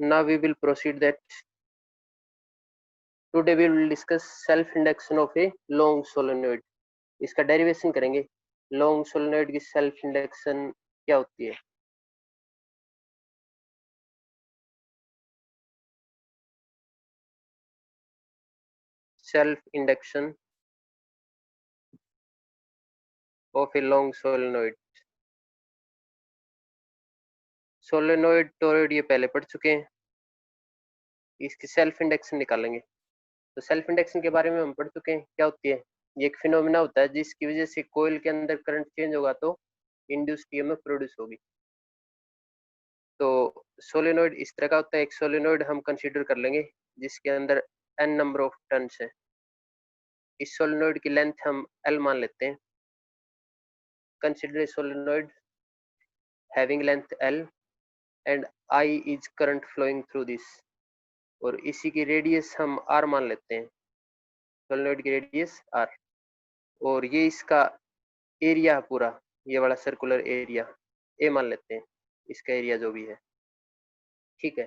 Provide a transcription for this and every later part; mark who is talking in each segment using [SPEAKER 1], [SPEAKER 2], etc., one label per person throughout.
[SPEAKER 1] Now we will proceed that today we will discuss self induction of a long solenoid. इसका derivation करेंगे। Long solenoid की self induction क्या होती है? Self induction of a long solenoid. Solenoid toroid ये पहले पढ़ चुके हैं, इसकी सेल्फ इंडक्शन निकालेंगे। तो सेल्फ इंडक्शन के बारे में हम पढ़ चुके हैं, क्या होती है? ये एक फिनोमेना होता है जिसकी वजह से कोयल के अंदर करंट चेंज होगा तो इंड्यूस्ड ईएमएफ प्रोड्यूस होगी। तो सोलेनोइड इस तरह का होता है। एक सोलेनोइड हम कंसीडर कर लेंगे जिसके अंदर n नंबर ऑफ टर्न्स है। इस सोलेनोइड की लेंथ हम L मान लेते हैं। Consider a solenoid having length L and I is current flowing through this, और इसी की रेडियस हम R मान लेते हैं। सोलेनोइड की रेडियस R, और ये इसका एरिया पूरा, ये वाला सर्कुलर एरिया A मान लेते हैं, इसका एरिया जो भी है। ठीक है,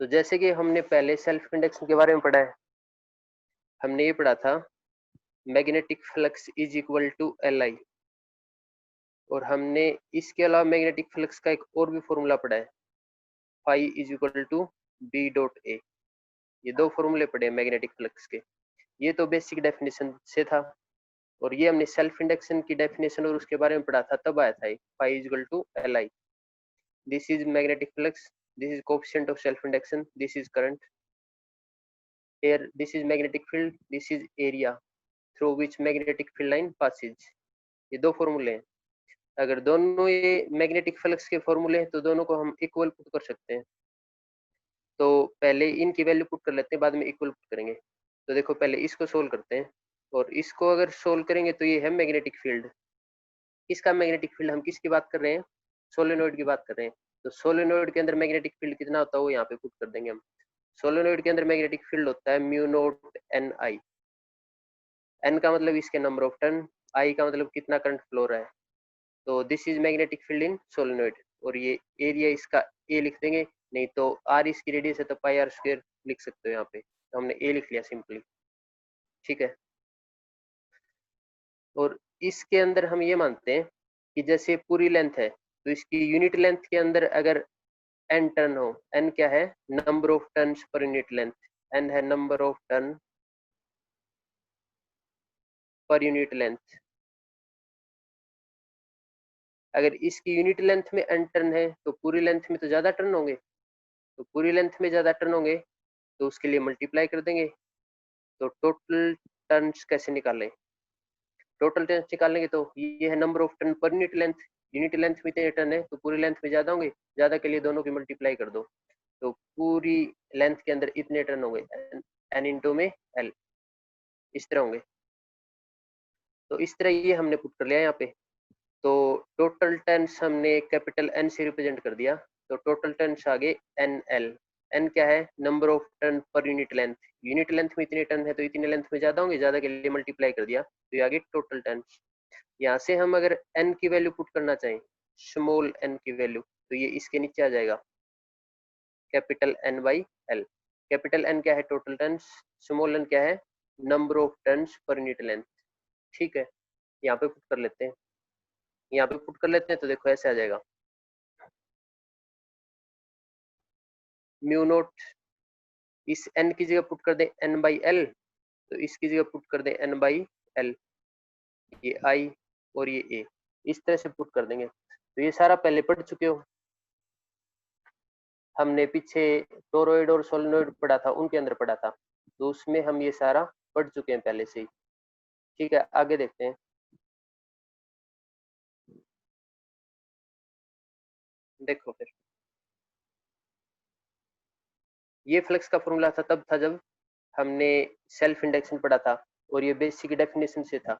[SPEAKER 1] तो जैसे कि हमने पहले सेल्फ इंडक्शन के बारे में पढ़ा है, हमने ये पढ़ा था magnetic flux is equal to Li, और हमने इसके अलावा मैग्नेटिक फ्लक्स का एक और भी फॉर्मूला पढ़ा है, phi is equal to B dot A. ये दो फॉर्मूले पढ़े हैं मैग्नेटिक फ्लक्स के। ये तो बेसिक डेफिनेशन से था, और ये हमने सेल्फ इंडक्शन की डेफिनेशन और उसके बारे में पढ़ा था, तब आया था phi is equal to Li। This is magnetic flux, this is coefficient of self induction, this is current. here this is magnetic field, this is area through which magnetic field line passes। ये दो फॉर्मूले हैं। अगर दोनों ये magnetic flux के फॉर्मूले हैं तो दोनों को हम इक्वल पुट कर सकते हैं। तो पहले इनकी वैल्यू पुट कर लेते हैं, बाद में इक्वल पुट करेंगे। तो देखो पहले इसको सोल्व करते हैं, और इसको अगर सोल्व करेंगे तो ये है मैग्नेटिक फील्ड। इसका मैग्नेटिक फील्ड हम किसकी बात कर रहे हैं? सोलेनोइड की बात कर रहे हैं। तो सोलेनोइड के अंदर मैग्नेटिक फील्ड कितना होता है वो यहाँ पे पुट कर देंगे हम। सोलेनोइड के अंदर मैग्नेटिक फील्ड होता है म्यू नोट एन आई। एन का मतलब इसके नंबर ऑफ टर्न, आई का मतलब कितना करंट फ्लो रहा है। तो this is magnetic field in solenoid, और ये एरिया इसका ए लिख देंगे, नहीं तो आर इसकी रेडियस है तो पाई आर स्क्वायर लिख सकते हो यहाँ पे, तो हमने ए लिख लिया सिंपली। ठीक है, और इसके अंदर हम ये मानते हैं कि जैसे पूरी लेंथ है तो इसकी यूनिट लेंथ के अंदर अगर एन टर्न हो, एन क्या है? Number of turns per unit length, N है number of turn per unit length. अगर इसकी यूनिट लेंथ में एन टर्न है तो पूरी लेंथ में तो ज्यादा टर्न होंगे, तो पूरी लेंथ में ज्यादा टर्न होंगे तो उसके लिए मल्टीप्लाई कर देंगे। तो टोटल टर्न्स कैसे निकालें? टोटल टर्न्स निकालेंगे तो ये है number of turn per unit length. Unit length में इतने टर्न है तो पूरी लेंथ में ज्यादा होंगे, ज्यादा के लिए दोनों की मल्टीप्लाई कर दो, तो पूरी लेंथ के अंदर इतने टर्न होंगे, एन इंटू में एल, इस तरह होंगे। तो इस तरह ये हमने पुट कर लिया यहाँ पे। तो टोटल टर्न्स हमने कैपिटल एन से रिप्रेजेंट कर दिया, तो टोटल टर्न्स आ गए एन एल। एन क्या है? Number of turn per unit length. Unit length में इतने टर्न है तो इतने लेंथ में ज्यादा होंगे, ज्यादा के लिए मल्टीप्लाई कर दिया, तो ये आ गए टोटल टर्न। यहाँ से हम अगर एन की वैल्यू पुट करना चाहें, स्मॉल एन की वैल्यू, तो ये इसके नीचे आ जाएगा capital N by L. Capital N क्या है? Total turns. स्मॉल एन क्या है? Number of turns per unit length. ठीक है, यहाँ पे पुट कर लेते हैं। यहाँ पे पुट कर लेते हैं तो देखो ऐसे आ जाएगा, म्यू नोट, इस n की जगह पुट कर दें n बाई एल, तो इसकी जगह पुट कर दें n बाई एल, ये i और ये a, इस तरह से पुट कर देंगे। तो ये सारा पहले पढ़ चुके हो, हमने पीछे टोरॉइड और सोलेनोइड पढ़ा था, उनके अंदर पढ़ा था, तो उसमें हम ये सारा पढ़ चुके हैं पहले से ही। ठीक है, आगे देखते हैं। देखो फिर ये फ्लक्स का फॉर्मूला था, तब था जब हमने सेल्फ इंडक्शन पढ़ा था, और ये बेसिक डेफिनेशन से था।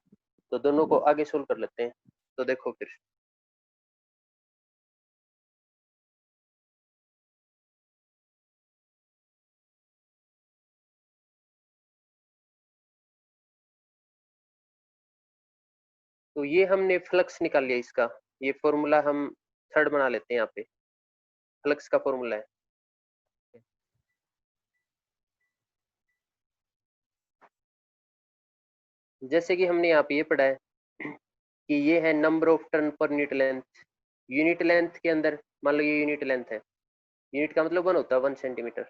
[SPEAKER 1] तो दोनों को आगे सोल्व कर लेते हैं। तो देखो फिर तो ये हमने फ्लक्स निकाल लिया इसका, ये फॉर्मूला हम थर्ड बना लेते हैं। यहाँ पे फ्लक्स का फॉर्मूला है जैसे कि हमने यहाँ पे ये पढ़ा है कि ये है number of turn per unit length. Unit length के अंदर मान लो ये यूनिट लेंथ है, यूनिट का मतलब 1 होता है 1 सेंटीमीटर।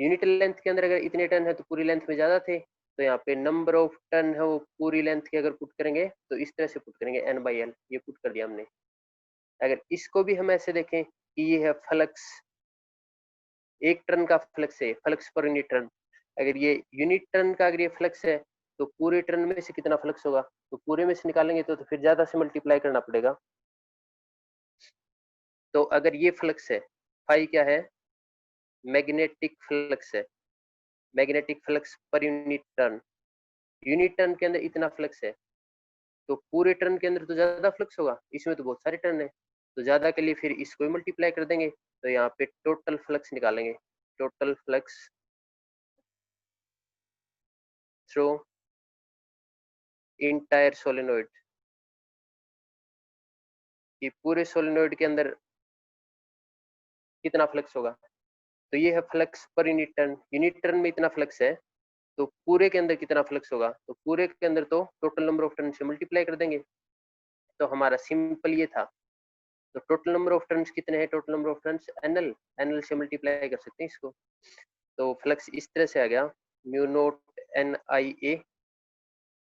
[SPEAKER 1] यूनिट लेंथ के अंदर अगर इतने टर्न है तो पूरी लेंथ में ज्यादा थे, तो यहाँ पे नंबर ऑफ टर्न है वो पूरी लेंथ के अगर पुट करेंगे तो इस तरह से पुट करेंगे n/l, ये पुट कर दिया हमने। अगर इसको भी हम ऐसे देखें कि ये है फ्लक्स, एक टर्न का फ्लक्स है, फ्लक्स पर यूनिट टर्न। अगर ये यूनिट टर्न का अगर ये फ्लक्स है तो पूरे टर्न में से कितना फ्लक्स होगा, तो पूरे में से निकालेंगे तो फिर ज्यादा से मल्टीप्लाई करना पड़ेगा। तो अगर ये फ्लक्स है, फाई क्या है, मैग्नेटिक फ्लक्स है, magnetic flux per unit turn. Unit turn के अंदर इतना फ्लक्स है तो पूरे टर्न के अंदर तो ज्यादा फ्लक्स होगा, इसमें तो बहुत सारे टर्न है, तो ज्यादा के लिए फिर इसको ही मल्टीप्लाई कर देंगे, तो यहाँ पे टोटल फ्लक्स निकालेंगे। Total flux through entire solenoid, कि पूरे सोलेनोइड के अंदर कितना फ्लक्स होगा। तो ये है flux per unit turn, unit turn में इतना फ्लक्स है तो पूरे के अंदर कितना फ्लक्स होगा, तो पूरे के अंदर तो टोटल नंबर ऑफ टर्न से मल्टीप्लाई कर देंगे। तो हमारा सिंपल ये था। तो टोटल नंबर ऑफ टर्न्स कितने हैं, total number of turns NL, NL से मल्टीप्लाई कर सकते हैं इसको। तो फ्लक्स इस तरह से आ गया, म्यू नोट एन आई ए,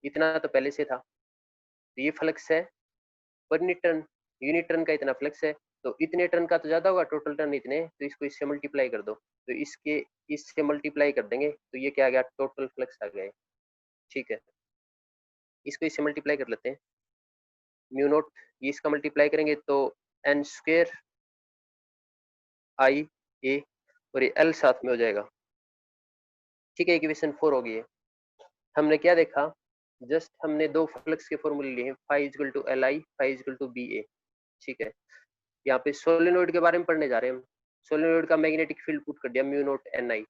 [SPEAKER 1] इतना तो पहले से था। तो ये फ्लक्स है per unit turn, unit turn का इतना फ्लक्स है, तो इतने टर्न का तो ज्यादा होगा, टोटल टर्न इतने, तो इसको इससे मल्टीप्लाई कर दो, तो इसके इससे मल्टीप्लाई कर देंगे तो ये क्या आ गया, टोटल फ्लक्स आ गया। ठीक है, इसको इससे मल्टीप्लाई कर लेते हैं, म्यू नोट, ये इसका मल्टीप्लाई करेंगे तो एन स्क्वेयर आई ए, और ये एल साथ में हो जाएगा। ठीक है, इक्वेशन 4 हो गई है। हमने क्या देखा, जस्ट हमने दो फ्लक्स के फॉर्मूले लिए हैं, phi equal to L I, phi equal to B A. ठीक है, यहाँ पे सोलेनोइड के बारे में पढ़ने जा रहे हैं हम। सोलेनोइड का मैग्नेटिक फील्ड पुट कर दिया म्यू नोट एन आई।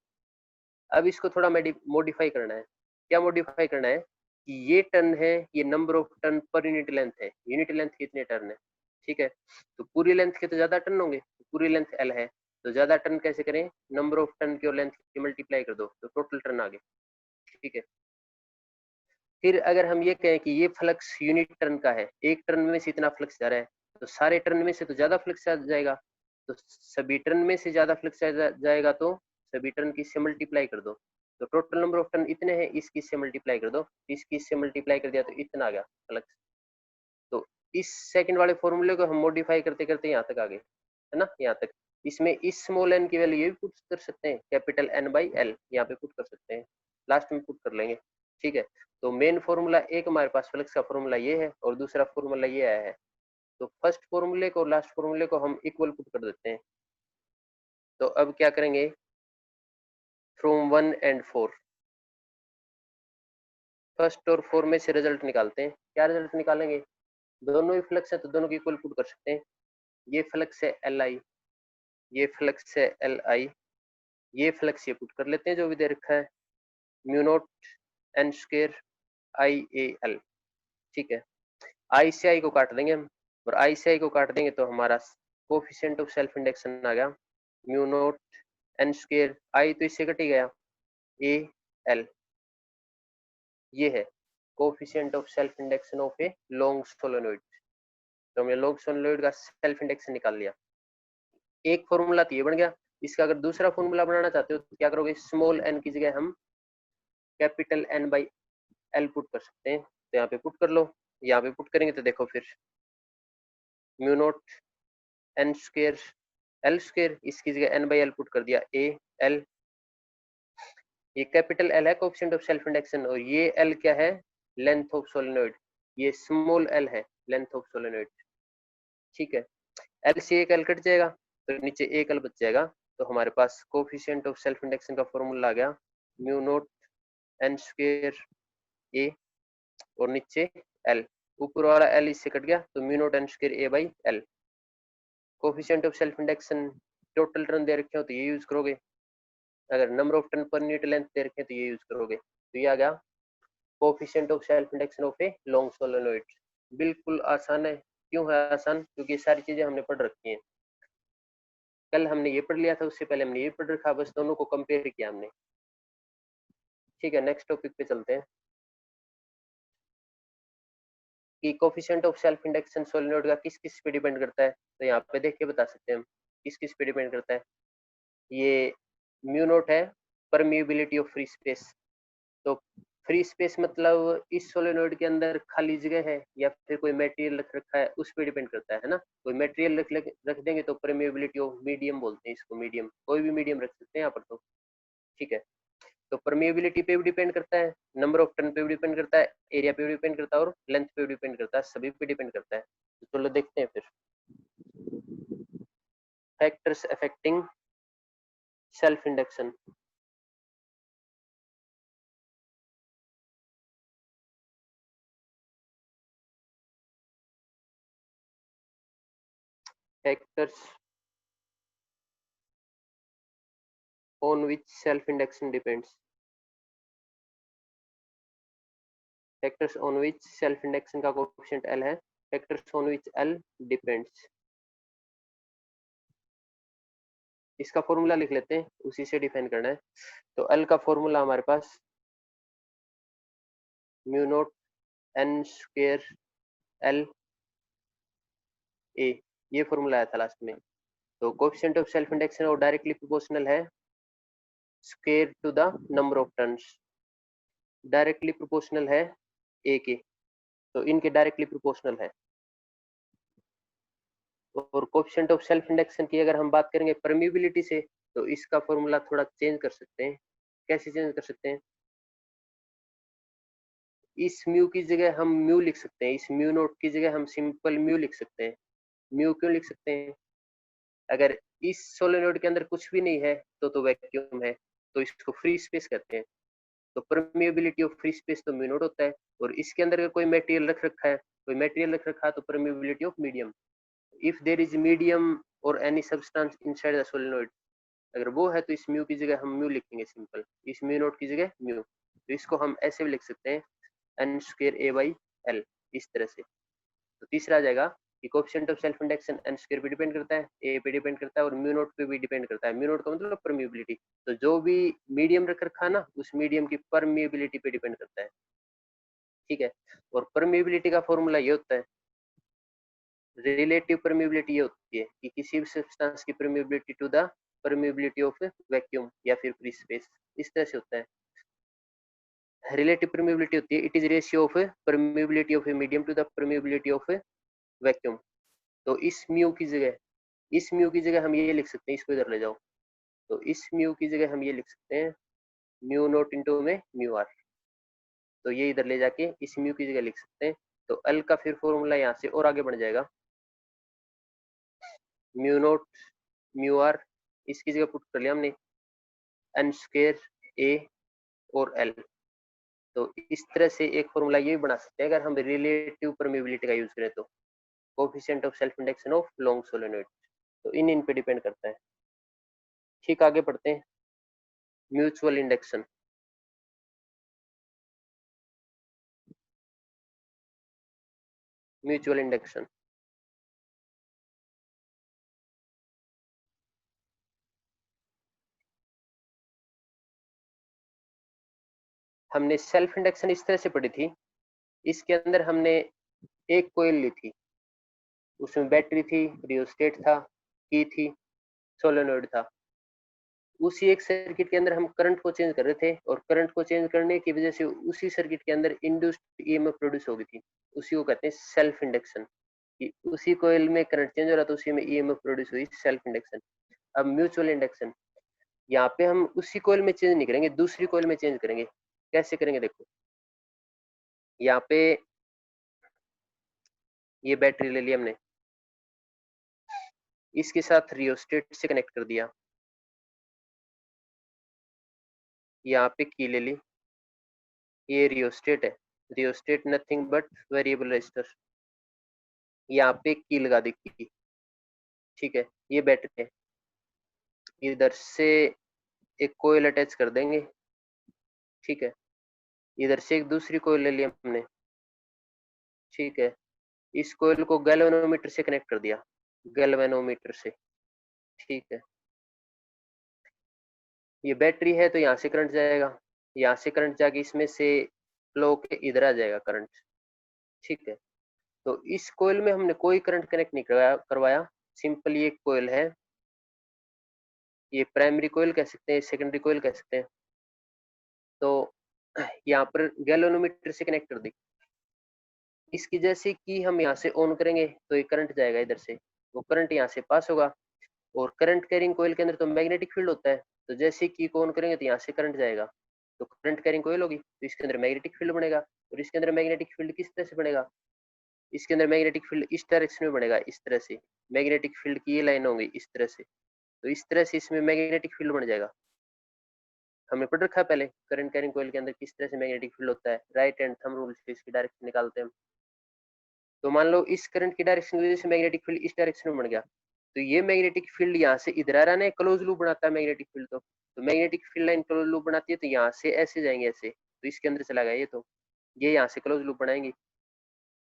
[SPEAKER 1] अब इसको थोड़ा मॉडिफाई करना है। क्या मॉडिफाई करना है कि ये टर्न है, ये number of turn per unit length है, यूनिट लेंथ कितने टर्न है। ठीक है, तो पूरी लेंथ के तो ज्यादा टर्न होंगे, तो पूरी लेंथ एल है, तो ज्यादा टर्न कैसे करें, नंबर ऑफ टर्न की और लेंथ की मल्टीप्लाई कर दो तो टोटल टर्न आ गए। ठीक है, फिर अगर हम ये कहें कि ये फ्लक्स यूनिट टर्न का है, एक टर्न में से इतना फ्लक्स जा रहा है, तो सारे टर्न में से तो ज्यादा फ्लक्स आ जाएगा, तो सभी टर्न में से ज्यादा फ्लक्स जाएगा तो सभी टर्न की इससे मल्टीप्लाई कर दो, तो टोटल नंबर ऑफ टर्न इतने हैं, इसकी इससे मल्टीप्लाई कर दो, इसकी इससे मल्टीप्लाई कर दिया तो इतना आ गया फ्लक्स। तो इस सेकंड वाले फॉर्मूले को हम मॉडिफाई करते करते यहाँ तक आ गए, है ना, यहाँ तक। इसमें इस स्मॉल एन की वैल्यू ये भी पुट कर सकते हैं, कैपिटल एन बाई एल यहाँ पे पुट कर सकते हैं, लास्ट में पुट कर लेंगे। ठीक है, तो मेन फॉर्मूला एक हमारे पास फ्लक्स का फॉर्मूला ये है और दूसरा फॉर्मूला ये आया है, तो फर्स्ट फॉर्मूले को और लास्ट फॉर्मूले को हम इक्वल पुट कर देते हैं। तो अब क्या करेंगे, फ्रॉम 1 एंड 4, फर्स्ट और 4 में से रिजल्ट निकालते हैं। क्या रिजल्ट निकालेंगे, दोनों ही फ्लक्स है तो दोनों की इक्वल पुट कर सकते हैं। ये फ्लक्स है एल आई, ये फ्लक्स है एल आई, ये फ्लक्स ये पुट कर लेते हैं जो भी दे रखा है, mu note N square I A L. ठीक है, आई से आई को काट देंगे हम, और आई से आई को काट देंगे तो हमारा कोफिशिएंट ऑफ सेल्फ इंडक्शन आ गया, म्यू नोट एन स्क्वायर, आई तो इससे कट ही गया, ए एल, ये है coefficient of self induction of a long solenoid. तो हमने लॉन्ग सोलेनोइड का सेल्फ इंडक्शन निकाल लिया। एक फॉर्मूला तो ये बन गया, इसका अगर दूसरा फॉर्मूला बनाना चाहते हो तो क्या करोगे, स्मॉल एन की जगह हम capital N by L put कर सकते हैं, तो यहाँ पे पुट कर लो। यहाँ पे पुट करेंगे तो देखो फिर mu note N square L square, इसकी जगह एन बाई एल पुट कर दिया, ए एल, ये कैपिटल एल है कोएफिशिएंट ऑफ सेल्फ इंडक्शन, और ये एल क्या है, लेंथ ऑफ सोलेनोइड, ये स्मॉल एल है लेंथ ऑफ सोलेनोइड। ठीक है, एल से एक एल कट जाएगा तो नीचे एक एल बच जाएगा, तो हमारे पास कोएफिशिएंट ऑफ सेल्फ इंडक्शन का फॉर्मूला आ गया, म्यू नोट एन स्क्वायर ए, और नीचे एल, ऊपर वाला एल इससे कट गया तो mu note N square A by L. Coefficient of self induction total turn दे रखे हो तो ये यूज करोगे, अगर number of turn per unit length दे रखे तो ये यूज करोगे, तो ये आ गया coefficient of self induction of a long solenoid. बिल्कुल आसान है, क्यों है आसान, क्योंकि ये सारी चीजें हमने पढ़ रखी हैं, कल हमने ये पढ़ लिया था, उससे पहले हमने ये पढ़ रखा, बस दोनों को कंपेयर किया हमने। ठीक है, नेक्स्ट टॉपिक पे चलते हैं। कि coefficient of self induction solenoid का किस किस पे डिपेंड करता है, तो यहाँ पे देख के बता सकते हैं हम किस किस पे डिपेंड करता है। ये म्यू नोट है, परमिएबिलिटी ऑफ फ्री स्पेस। तो फ्री स्पेस मतलब इस सोलेनोइड के अंदर खाली जगह है या फिर कोई मटेरियल रख रखा है, उस पर डिपेंड करता है ना। कोई मटेरियल रख देंगे तो परमिएबिलिटी ऑफ मीडियम बोलते हैं इसको, मीडियम कोई भी मीडियम रख सकते हैं यहाँ पर, तो ठीक है। तो परमिएबिलिटी पे भी डिपेंड करता है, नंबर ऑफ टन पे भी डिपेंड करता है, एरिया पे भी डिपेंड करता है और लेंथ पे भी डिपेंड करता है, सभी पे डिपेंड करता है। तो चलो देखते हैं फिर factors affecting self induction. Factors on which self induction depends, factors on which self induction का कोएफिशिएंट L है, factors on which L depends। इसका फॉर्मूला लिख लेते हैं, उसी से डिफाइन करना है। तो L का फॉर्मूला हमारे पास mu nought n square L A, ये फॉर्मूला आया था लास्ट में। तो कोएफिशिएंट ऑफ सेल्फ इंडक्शन और डायरेक्टली प्रोपोर्शनल है square to the number of turns, directly proportional है A के, तो इनके डायरेक्टली प्रोपोर्शनल है। और कोएफिशिएंट ऑफ सेल्फ इंडक्शन की अगर हम बात करेंगे परमिएबिलिटी से, तो इसका फॉर्मूला थोड़ा चेंज कर सकते हैं। कैसे चेंज कर सकते हैं? इस म्यू की जगह हम म्यू लिख सकते हैं, इस म्यू नोट की जगह हम सिंपल म्यू लिख सकते हैं। म्यू क्यों लिख सकते हैं? अगर इस सोलेनोइड के अंदर कुछ भी नहीं है तो वैक्यूम है, तो इसको फ्री स्पेस कहते हैं। तो परमिएबिलिटी ऑफ फ्री स्पेस तो म्यू नोट होता है, और इसके अंदर कोई मटेरियल रख रखा है, कोई मटेरियल रख रखा है तो permeability of medium. If there is medium और any substance inside the solenoid, अगर वो है तो इस म्यू की जगह हम म्यू लिखेंगे सिंपल, इस म्यू नोट की जगह म्यू। तो इसको हम ऐसे भी लिख सकते हैं N square A by L, इस तरह से। तो तीसरा आ जाएगा कि coefficient of self induction N square पे डिपेंड करता है, ए पे डिपेंड करता है और म्यू नोट पे भी डिपेंड करता है। म्यू नोट का मतलब परमिएबिलिटी, तो जो भी मीडियम रख रखा है ना, उस मीडियम की परमिएबिलिटी पे डिपेंड करता है, ठीक है। और परमिएबिलिटी का फॉर्मूला ये होता है, रिलेटिव परमिएबिलिटी ये होती है कि किसी भी सब्सटेंस की permeability to the permeability of vacuum या फिर फ्री स्पेस, इस तरह से होता है। रिलेटिव परमिएबिलिटी होती है, it is ratio of permeability of a medium to the permeability of vacuum. तो इस म्यू की जगह, इस म्यू की जगह हम ये लिख सकते हैं, इसको इधर ले जाओ, तो इस म्यू की जगह हम ये लिख सकते हैं म्यू नोट इंटू में म्यू आर, तो ये इधर ले जाके इस म्यू की जगह लिख सकते हैं। तो एल का फिर फॉर्मूला यहाँ से और आगे बढ़ जाएगा, म्यू नोट म्यू आर, इसकी जगह पुट कर लिया हमने एन स्क्वायर ए और एल। तो इस तरह से एक फॉर्मूला ये भी बना सकते हैं अगर हम रिलेटिव परमिएबिलिटी का यूज करें तो, coefficient of self induction of long solenoid. तो इन पे डिपेंड करता है। ठीक, आगे पढ़ते हैं। म्यूचुअल इंडक्शन, म्यूचुअल इंडक्शन हमने सेल्फ इंडक्शन इस तरह से पढ़ी थी, इसके अंदर हमने एक कोयल ली थी, उसमें बैटरी थी, रियोस्टेट था, की थी, सोलेनोइड था। उसी एक सर्किट के अंदर हम करंट को चेंज कर रहे थे, और करंट को चेंज करने की वजह से उसी सर्किट के अंदर इंड्यूस्ड ईएमएफ प्रोड्यूस हो गई थी, उसी को कहते हैं सेल्फ इंडक्शन। कि उसी कोयल में करंट चेंज हो रहा था, उसी में ईएमएफ प्रोड्यूस हुई, सेल्फ इंडक्शन। अब म्यूचुअल इंडक्शन, यहाँ पे हम उसी कोयल में चेंज नहीं करेंगे, दूसरी कोयल में चेंज करेंगे। कैसे करेंगे? देखो, यहाँ पे ये बैटरी ले ली हमने, इसके साथ रियोस्टेट से कनेक्ट कर दिया, यहाँ पे की ले ली, ये रियोस्टेट है, rheostat nothing but variable resistor, यहाँ पे की लगा दी की, ठीक है। ये बैटरी है, इधर से एक कोयल अटैच कर देंगे, ठीक है। इधर से एक दूसरी कोयल ले ली हमने, ठीक है। इस कोयल को गैल्वेनोमीटर से कनेक्ट कर दिया, गैल्वेनोमीटर से, ठीक है। ये बैटरी है तो यहाँ से करंट जाएगा, यहाँ से करंट जाके इसमें से फ्लो के इधर आ जाएगा करंट, ठीक है। तो इस कोयल में हमने कोई करंट कनेक्ट नहीं करवाया, सिंपल ये कोयल है, ये प्राइमरी कोयल कह सकते हैं, सेकेंडरी कोयल कह सकते हैं। तो यहाँ पर गैल्वेनोमीटर से कनेक्ट कर दी। इसकी जैसे कि हम यहाँ से ऑन करेंगे तो ये करंट जाएगा इधर से, वो करंट यहाँ से पास होगा, और करंट कैरिंग कोयल के अंदर तो मैग्नेटिक फील्ड होता है, तो जैसे की को ऑन करेंगे तो यहाँ से करंट जाएगा, तो करंट कैरिंग कोयल होगी, तो इसके अंदर मैग्नेटिक फील्ड बनेगा। और इसके अंदर मैग्नेटिक फील्ड किस तरह से बनेगा, इसके अंदर मैग्नेटिक फील्ड इस डायरेक्शन में बनेगा, इस तरह से मैग्नेटिक फील्ड की ये लाइन होंगी इस तरह से, तो इस तरह से इसमें मैग्नेटिक फील्ड बन जाएगा। हमने पढ़ रखा है पहले करंट कैरिंग कोयल के अंदर किस तरह से मैग्नेटिक फील्ड होता है, राइट एंड थंब रूल से इसकी डायरेक्शन निकालते हैं। तो मान लो इस करंट की डायरेक्शन की वजह से मैग्नेटिक फील्ड इस डायरेक्शन में बन गया, तो ये मैग्नेटिक फील्ड यहाँ से इधर आ रहा है, क्लोज लूप बनाता है मैग्नेटिक फील्ड, तो magnetic field line close loop बनाती है, तो यहाँ से ऐसे जाएंगे ऐसे, तो इसके अंदर चला गया ये, तो ये यहाँ से क्लोज लूप बनाएंगे,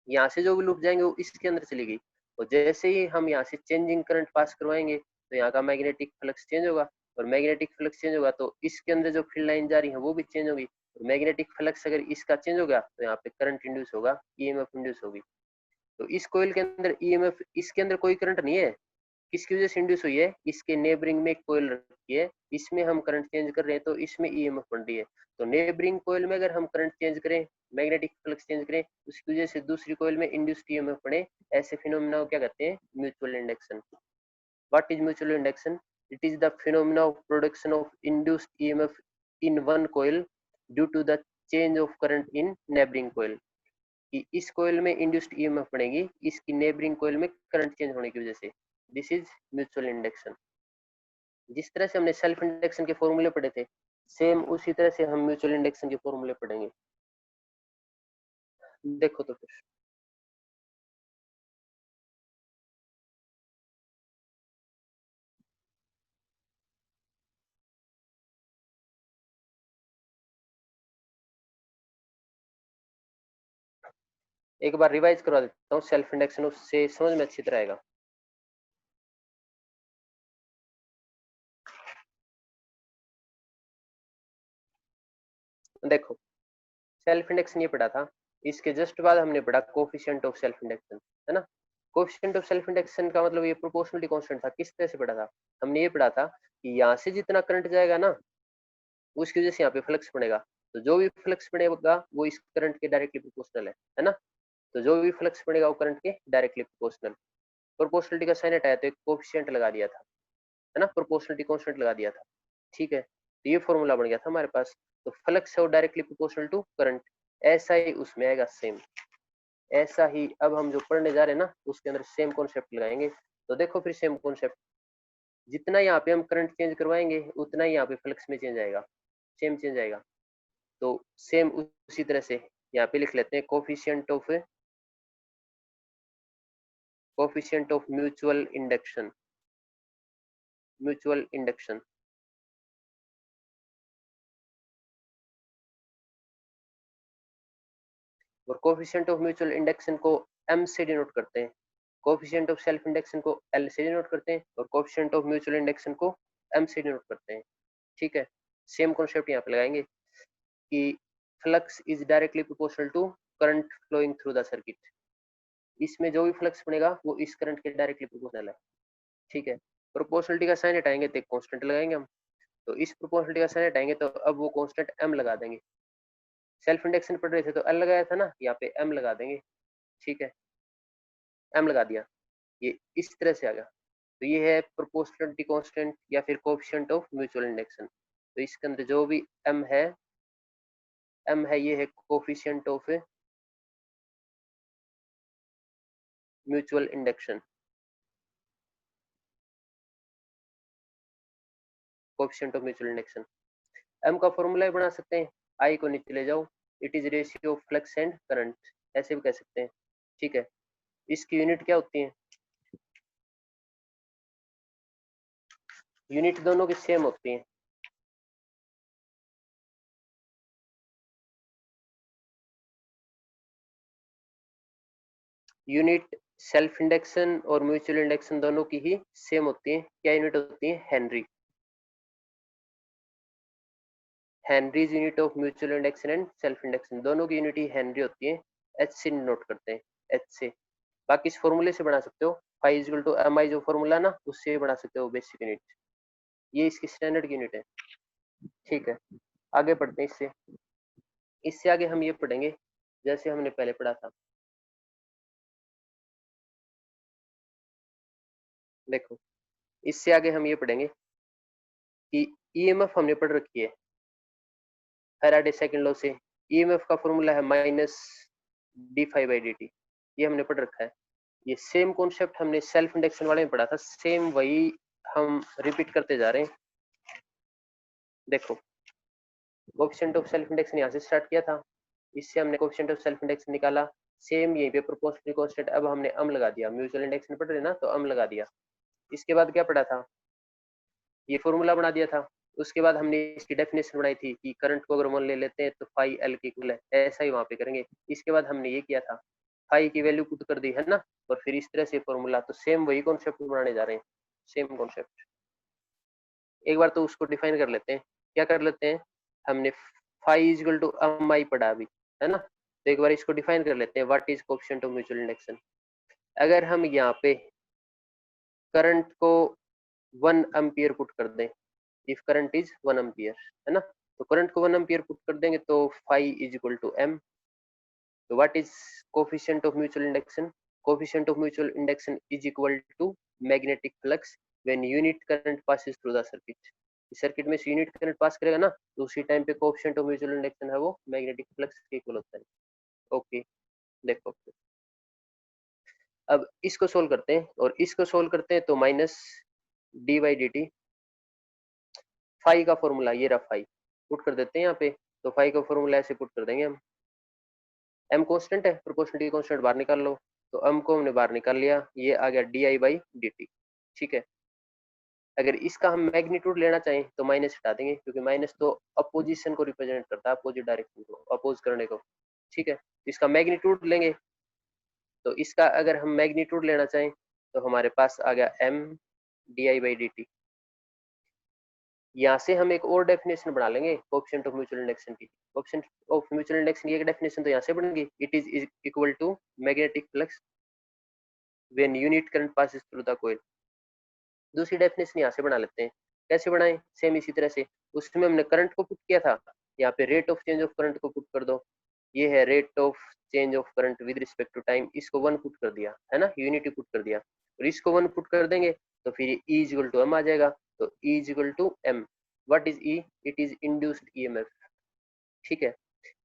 [SPEAKER 1] यहाँ से जो भी लूप जाएंगे वो इसके अंदर चली गई, और जैसे ही हम यहाँ से चेंजिंग करंट पास करवाएंगे तो यहाँ का मैग्नेटिक फ्लक्स चेंज होगा, और मैग्नेटिक फ्लक्स चेंज होगा तो इसके अंदर जो फील्ड लाइन जा रही है वो भी चेंज होगी, और मैग्नेटिक फ्लक्स अगर इसका चेंज हो गया तो यहाँ पे करंट इंड्यूस होगा, ईएमएफ इंड्यूस होगी। तो इस कोयल के अंदर ईएमएफ, इसके अंदर कोई करंट नहीं है, किसकी वजह से इंड्यूस हुई है, इसके नेबरिंग में एक कोयल रखी है, इसमें हम करंट चेंज कर रहे हैं तो इसमें ईएमएफ बन रही है, तो नेबरिंग कोयल में अगर हम करंट चेंज करें, मैग्नेटिक फ्लक्स चेंज करें, उसकी वजह से दूसरी कोयल में इंड्यूस्ड ईएमएफ बने, ऐसे फिनोमेना को क्या कहते हैं, mutual induction. What is mutual induction? It is the phenomena of production of induced EMF in one coil due to the change of current in neighbouring coil, कि इस कोयल में इंड्यूस्ड ईएमएफ बनेगी इसकी नेबरिंग कोयल में करंट चेंज होने की वजह से, दिस इज म्यूचुअल इंडक्शन। जिस तरह से हमने सेल्फ इंडक्शन के फॉर्मूले पढ़े थे, सेम उसी तरह से हम म्यूचुअल इंडक्शन के फॉर्मूले पढ़ेंगे। देखो तो फिर एक बार रिवाइज करवा देता हूँ सेल्फ इंडक्शन, उससे समझ में अच्छी तरह आएगा। देखो सेल्फ इंडक्शन ये पढ़ा था, इसके जस्ट बाद हमने पढ़ा कोफिशिएंट ऑफ सेल्फ इंडक्शन, है ना। कोफिशिएंट ऑफ सेल्फ इंडक्शन का मतलब ये प्रोपोर्शनलिटी कांस्टेंट था, किस तरह से पढ़ा था, हमने ये पढ़ा था कि यहाँ से जितना करंट जाएगा ना उसकी वजह से यहाँ पे फ्लक्स बनेगा, तो जो भी फ्लक्स बनेगा वो इस करंट के डायरेक्टली प्रोपोर्शनल है ना। तो जो भी फ्लक्स बनेगा वो करंट के डायरेक्टली प्रोपोर्शनल, प्रोपोर्शनलिटी का साइन हटाया तो एक कोफिशिएंट लगा दिया था, है ना, प्रोपोर्शनलिटी कांस्टेंट लगा दिया था, ठीक है, तो ये फॉर्मूला बन गया था हमारे पास। तो फ्लक्स है वो डायरेक्टली प्रोपोर्शनल टू करंट, ऐसा ही उसमें आएगा सेम, ऐसा ही अब हम जो पढ़ने जा रहे हैं ना उसके अंदर सेम कॉन्सेप्ट लगाएंगे। तो देखो फिर सेम कॉन्सेप्ट, जितना यहाँ पे हम करंट चेंज करवाएंगे उतना ही यहाँ पे फ्लक्स में चेंज आएगा, सेम चेंज आएगा। तो सेम उसी तरह से यहाँ पे लिख लेते हैं coefficient of mutual induction, mutual induction. और कोफिशिएंट ऑफ म्यूचुअल इंडक्शन को एम से डिनोट करते हैं, कोफिशिएंट ऑफ सेल्फ इंडक्शन को एल से डिनोट करते हैं, और कोफिशिएंट ऑफ म्यूचुअल इंडक्शन को एम से डिनोट करते हैं, ठीक है। सेम कॉन्सेप्ट यहाँ पे लगाएंगे कि flux is directly proportional to current flowing through the circuit, इसमें जो भी फ्लक्स बनेगा वो इस करंट के डायरेक्टली प्रोपोर्शनल है, ठीक है। प्रोपोर्शनलिटी का साइन हटाएंगे तो एक कांस्टेंट लगाएंगे हम, तो इस प्रोपोर्शनलिटी का साइन हटाएंगे तो अब वो कांस्टेंट एम लगा देंगे, सेल्फ इंडक्शन पढ़ रहे थे तो एल लगाया था ना, यहाँ पे एम लगा देंगे, ठीक है, एम लगा दिया, ये इस तरह से आ गया। तो ये है प्रोपोर्शनलिटी कांस्टेंट या फिर कोएफिशिएंट ऑफ म्यूचुअल इंडक्शन, तो इसके अंदर जो भी एम है, एम है ये है coefficient of mutual induction, coefficient of mutual induction. M का फॉर्मूला बना सकते हैं, आई को नीचे ले जाओ, it is ratio of flux and current, ऐसे भी कह सकते हैं, ठीक है। इसकी यूनिट क्या होती है, यूनिट दोनों की सेम होती है, यूनिट सेल्फ इंडक्शन और म्यूचुअल इंडक्शन दोनों की ही सेम होती है, क्या यूनिट होती है, Henry, Henrys unit of mutual induction and self induction दोनों की यूनिट ही हेनरी होती है, एच से नोट करते हैं, एच से। बाकी इस फॉर्मूले से बना सकते हो, phi is equal to M I जो फॉर्मूला ना उससे बना सकते हो बेसिक यूनिट, ये इसकी स्टैंडर्ड यूनिट है। ठीक है, आगे पढ़ते हैं। इससे आगे हम ये पढ़ेंगे जैसे हमने पहले पढ़ा था। देखो, इससे आगे हम ये पढ़ेंगे कि ईएमएफ हमने पढ़ रखी है फैराडे सेकंड लॉ से। ईएमएफ का फॉर्मूला है minus d phi by D t, ये हमने पढ़ रखा है। ये सेम कॉन्सेप्ट हमने सेल्फ इंडक्शन वाले में पढ़ा था, सेम वही हम रिपीट करते जा रहे हैं। देखो, कोएफिशिएंट ऑफ सेल्फ इंडक्शन यहाँ से स्टार्ट किया था, इससे हमने कोएफिशिएंट ऑफ सेल्फ इंडक्शन निकाला। सेम यहीं पे प्रोपोर्शनल कांस्टेंट, अब हमने अम लगा दिया, म्यूचुअल इंडक्शन पढ़ रहे ना तो अम लगा दिया। इसके बाद क्या पढ़ा था, ये फॉर्मूला बना दिया था। उसके बाद हमने इसकी डेफिनेशन बनाई थी कि करंट को अगर मान ले लेते हैं तो फाई एल के इक्वल है, ऐसा ही वहां पे करेंगे। इसके बाद हमने ये किया था, फाई की वैल्यू पुट कर दी है ना, और फिर इस तरह से फॉर्मूला, तो सेम वही कॉन्सेप्ट बनाने जा रहे हैं, सेम कॉन्सेप्ट। एक बार तो उसको डिफाइन कर लेते हैं, क्या कर लेते हैं, हमने phi is equal to M I पढ़ा अभी, है ना, तो एक बार इसको डिफाइन कर लेते हैं, what is coefficient of mutual induction. अगर हम यहाँ पे करंट को 1 एम्पियर पुट कर दें, इफ करंट इज 1 एम्पियर, है ना, तो करंट को 1 एम्पियर पुट कर देंगे तो phi is equal to M. तो what is coefficient of mutual induction, coefficient of mutual induction is equal to magnetic flux when unit current passes through the circuit. Circuit में से unit current pass करेगा ना, तो उसी time पे coefficient of mutual induction है वो magnetic flux के इक्वल होता है। ओके, देखो अब इसको सोल्व करते हैं, और इसको सोल्व करते हैं तो minus d by D t, phi का फॉर्मूला ये रहा, फाई पुट कर देते हैं यहाँ पे, तो फाई का फॉर्मूला ऐसे पुट कर देंगे हम। एम कांस्टेंट है, प्रोपोर्शनलिटी कांस्टेंट बाहर निकाल लो, तो एम को हमने बाहर निकाल लिया, ये आ गया D I by D T. ठीक है, अगर इसका हम मैग्नीट्यूड लेना चाहें तो माइनस हटा देंगे, क्योंकि माइनस तो अपोजिशन को रिप्रेजेंट करता है, अपोजिट डायरेक्शन को, अपोज करने को। ठीक है, इसका मैग्नीट्यूड लेंगे, तो इसका अगर हम मैग्नीट्यूड लेना चाहें तो हमारे पास आ गया M D I by D T. यहाँ से हम एक और डेफिनेशन बना लेंगे कोएफिशिएंट ऑफ म्यूचुअल इंडक्शन की। कोएफिशिएंट ऑफ म्यूचुअल इंडक्शन की एक डेफिनेशन तो यहाँ से बन गई, it is equal to magnetic flux when unit current passes through the coil. दूसरी डेफिनेशन यहाँ से बना लेते हैं, कैसे बनाएं, सेम इसी तरह से। उसमें हमने करंट को पुट किया था, यहाँ पे rate of change of current को पुट कर दो, ये है rate of change of current with respect to time, इसको 1 पुट कर दिया है ना, यूनिटी पुट कर दिया, और इसको 1 पुट कर देंगे तो फिर E is equal to M आ जाएगा। तो E is equal to M, what is E, it is induced EMF. ठीक है,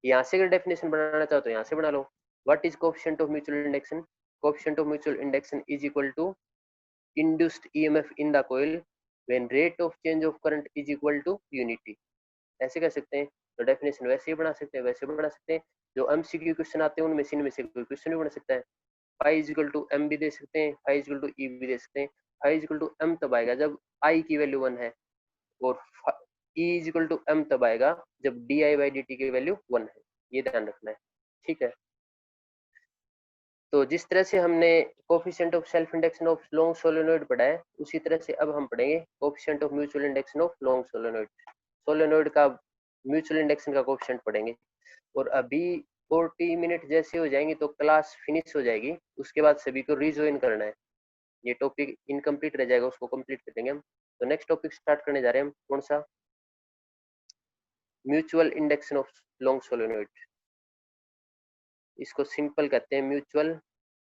[SPEAKER 1] यहाँ से अगर डेफिनेशन बनाना चाहो तो यहाँ से बना लो, what is coefficient of mutual induction, coefficient of mutual induction is equal to induced EMF in the coil when rate of change of current is equal to unity। ऐसे कह सकते हैं, तो डेफिनेशन वैसे ही बना सकते हैं, वैसे बना सकते हैं, जो एमसीक्यू क्वेश्चन आते हैं उनमें से इनमें से कोई क्वेश्चन भी बना सकता है। Phi is equal to M भी दे सकते हैं, phi is equal to E भी दे सकते हैं। Phi is equal to M तब आएगा जब आई की वैल्यू 1 है, और E is equal to M तब आएगा जब D I by D T की वैल्यू 1 है, ये ध्यान रखना है। ठीक है, तो जिस तरह से हमने coefficient of self induction of long solenoid पढ़ा है, उसी तरह से अब हम पढ़ेंगे coefficient of mutual induction of long solenoid. Solenoid का म्यूचुअल इंडक्शन का कोफिशिएंट पढ़ेंगे, और अभी 40 मिनट जैसे हो जाएंगे तो क्लास फिनिश हो जाएगी, उसके बाद सभी को रिज्वाइन करना है, ये टॉपिक इनकम्प्लीट रह जाएगा, उसको कंप्लीट करेंगे हम। तो नेक्स्ट टॉपिक स्टार्ट करने जा रहे हैं हम, कौन सा, mutual induction of long solenoid. इसको सिंपल कहते हैं mutual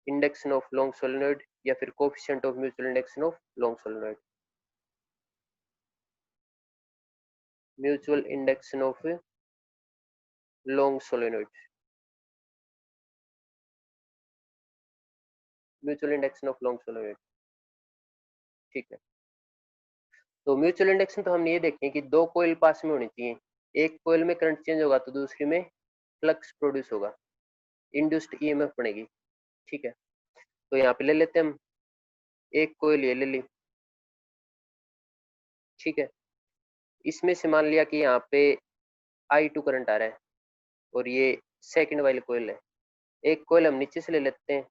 [SPEAKER 1] induction of long solenoid, या फिर coefficient of mutual induction of long solenoid. Mutual induction of long solenoid, mutual induction of long solenoid. ठीक है, तो म्यूचुअल इंडक्शन तो हमने ये देखे कि दो कोयल पास में होनी चाहिए, एक कोयल में करंट चेंज होगा तो दूसरी में फ्लक्स प्रोड्यूस होगा, इंड्यूस्ड ईएमएफ बनेगी। ठीक है, तो यहाँ पे ले लेते हैं हम, एक कोयल ये ले ली। ठीक है, इसमें से मान लिया कि यहाँ पे I2 करंट आ रहा है, और ये सेकंड वाली कोयल है। एक कोयल हम नीचे से ले लेते हैं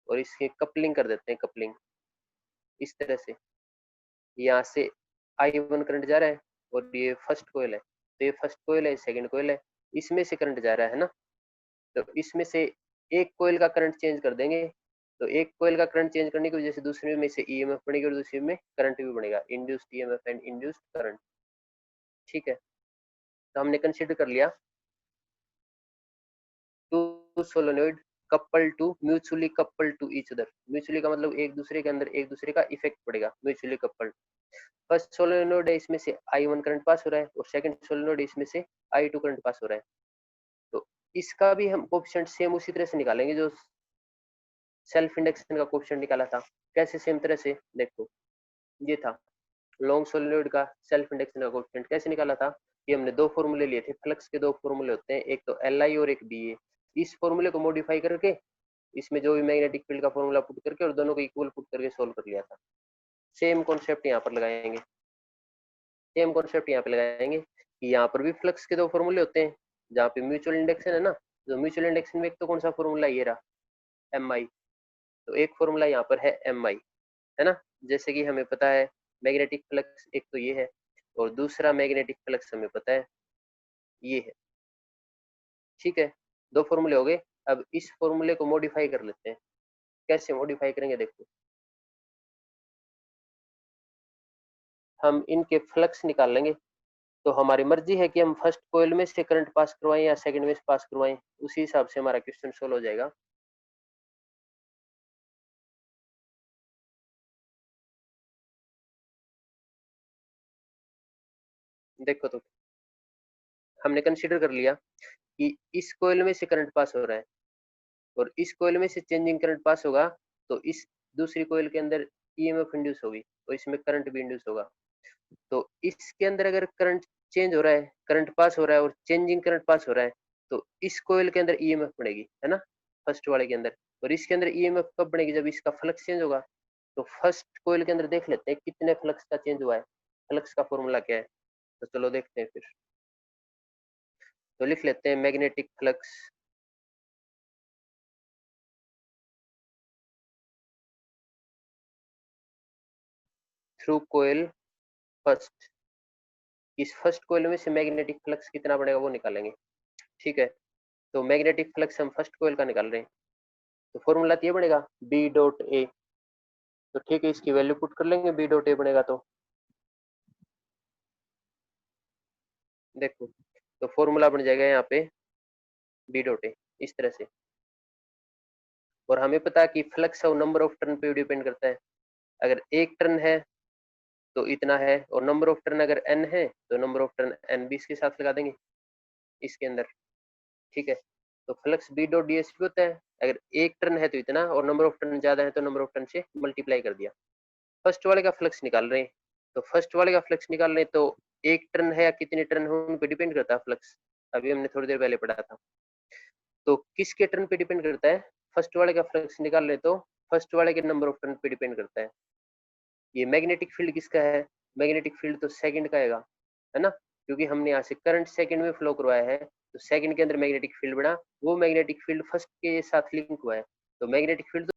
[SPEAKER 1] और इसकी कपलिंग कर देते हैं, कपलिंग इस तरह से, यहाँ से I1 करंट जा रहा है, और ये फर्स्ट कोयल है, तो ये फर्स्ट कोयल है, सेकंड कोयल है, इसमें से करंट जा रहा है ना, तो इसमें से एक कोयल का करंट चेंज कर देंगे, तो एक कोयल का करंट चेंज करने की वजह से दूसरे में से ईएमएफ बढ़ेगी और दूसरे में करंट भी बढ़ेगा, induced EMF and induced current. ठीक है, तो हमने कंसीडर कर लिया two solenoid couple to mutually couple to each other. Mutually का मतलब एक दूसरे के अंदर एक दूसरे का इफेक्ट पड़ेगा, म्यूचुअली कपल्ड। फर्स्ट सोलेनोइड है, इसमें से I1 करंट पास हो रहा है और सेकंड सोलेनोइड इसमें से I2 करंट पास हो रहा है। तो इसका भी हम कोएफिशिएंट सेम उसी तरह से निकालेंगे जो सेल्फ इंडक्शन का कोएफिशिएंट निकाला था। कैसे? सेम तरह से देखो, ये था लॉन्ग सोलेनोइड का सेल्फ इंडक्शन का कोएफिशिएंट। कैसे निकाला था? ये हमने दो फॉर्मूले लिए थे, फ्लक्स के दो फॉर्मूले होते हैं, एक तो Li और एक Ba। इस फॉर्मूले को मॉडिफाई करके इसमें जो भी मैग्नेटिक फील्ड का फॉर्मूला पुट करके और दोनों को इक्वल पुट करके सोल्व कर लिया था। सेम कॉन्सेप्ट यहाँ पर लगाएंगे, सेम कॉन्सेप्ट यहाँ पे लगाएंगे कि यहाँ पर भी फ्लक्स के दो फॉर्मूले होते हैं, जहाँ पे म्यूचुअल इंडक्शन है ना, जो म्यूचुअल इंडक्शन में एक तो कौन सा फॉर्मूला ये रहा MI, तो एक फॉर्मूला यहाँ पर है MI, है ना। जैसे कि हमें पता है मैग्नेटिक फ्लक्स एक तो ये है और दूसरा मैग्नेटिक फ्लक्स हमें पता है ये है। ठीक है, दो फॉर्मूले हो गए। अब इस फॉर्मूले को मॉडिफाई कर लेते हैं। कैसे मॉडिफाई करेंगे? देखो, हम इनके फ्लक्स निकाल लेंगे। तो हमारी मर्जी है कि हम फर्स्ट कोयल में से करंट पास करवाएं या सेकंड में से पास करवाएं, उसी हिसाब से हमारा क्वेश्चन सोल्व हो जाएगा। देखो, तो हमने कंसीडर कर लिया कि इस कोयल में से करंट पास हो रहा है और इस कोयल में से चेंजिंग करंट पास होगा, तो इस दूसरी कोयल के अंदर ईएमएफ इंड्यूस होगी और इसमें करंट भी इंड्यूस होगा। तो इसके अंदर अगर करंट चेंज हो रहा है, करंट पास हो रहा है और चेंजिंग करंट पास हो रहा है, तो इस कोयल के अंदर ईएमएफ बढ़ेगी, है ना, फर्स्ट वाले के अंदर। और इसके अंदर ईएमएफ कब बढ़ेगी? जब इसका फ्लक्स चेंज होगा। तो फर्स्ट कोयल के अंदर देख लेते हैं कितने फ्लक्स का चेंज हुआ है, फ्लक्स का फॉर्मूला क्या है। तो चलो देखते हैं फिर। तो लिख लेते हैं मैग्नेटिक फ्लक्स थ्रू कोयल फर्स्ट। इस फर्स्ट कोयल में से मैग्नेटिक फ्लक्स कितना बढ़ेगा वो निकालेंगे। ठीक है, तो मैग्नेटिक फ्लक्स हम फर्स्ट कोयल का निकाल रहे हैं, तो फॉर्मूला ये बढ़ेगा बी डॉट ए। तो ठीक है, इसकी वैल्यू पुट कर लेंगे, बी डॉट ए बनेगा। तो देखो, तो फॉर्मूला बन जाएगा यहाँ पे बी डॉट ए इस तरह से। और हमें पता है कि फ्लक्स और नंबर ऑफ टर्न पे डिपेंड करता है। अगर एक टर्न है तो इतना है, और नंबर ऑफ टर्न अगर n है तो नंबर ऑफ टर्न n भी इसके साथ लगा देंगे इसके अंदर। ठीक है, तो flux B dot D S भी होता है, अगर एक टर्न है तो इतना और नंबर ऑफ टर्न ज्यादा है तो नंबर ऑफ टर्न से मल्टीप्लाई कर दिया। फर्स्ट वाले का फ्लक्स निकाल रहे हैं, तो फर्स्ट वाले का फ्लक्स निकाल रहे हैं, तो एक टर्न है या कितने टर्न हो उन पे डिपेंड करता है फ्लक्स। अभी हमने थोड़ी देर पहले पढ़ा था। तो किसके टर्न पे डिपेंड करता है? फर्स्ट वाले का फ्लक्स निकाल रहे तो फर्स्ट वाले के नंबर ऑफ टर्न पे डिपेंड करता है। ये मैग्नेटिक फील्ड किसका है? मैग्नेटिक फील्ड तो सेकंड का है ना, क्योंकि हमने यहाँ से करंट सेकंड में फ्लो करवाया है, तो सेकंड के अंदर मैग्नेटिक फील्ड बना, वो मैग्नेटिक फील्ड फर्स्ट के साथ लिंक हुआ है। तो मैग्नेटिक फील्ड